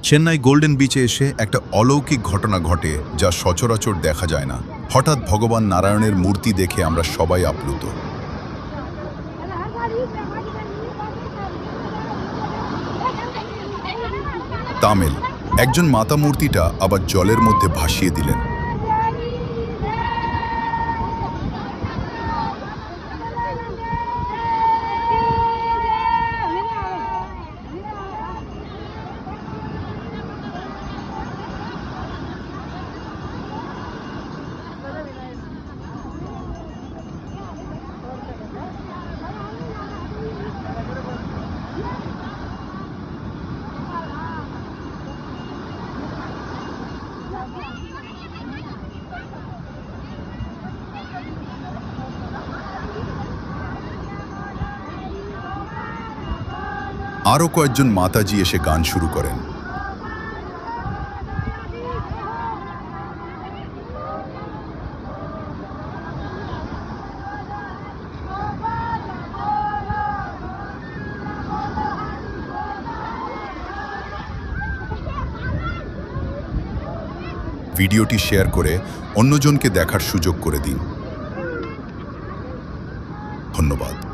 Chennai golden বিচে এসে একটা অলৌকিক ঘটনা ঘটে যা সচরাচর দেখা যায় না। হঠাৎ ভগবান নারায়ণের মূর্তি দেখে আমরা সবাই আপ্লুত। তামিল একজন মাতা মূর্তিটা আবার জলের মধ্যে ভাসিয়ে দিলেন। আরও কয়েকজন মাতাজি এসে গান শুরু করেন। ভিডিওটি শেয়ার করে অন্যজনকে দেখার সুযোগ করে দিন। ধন্যবাদ।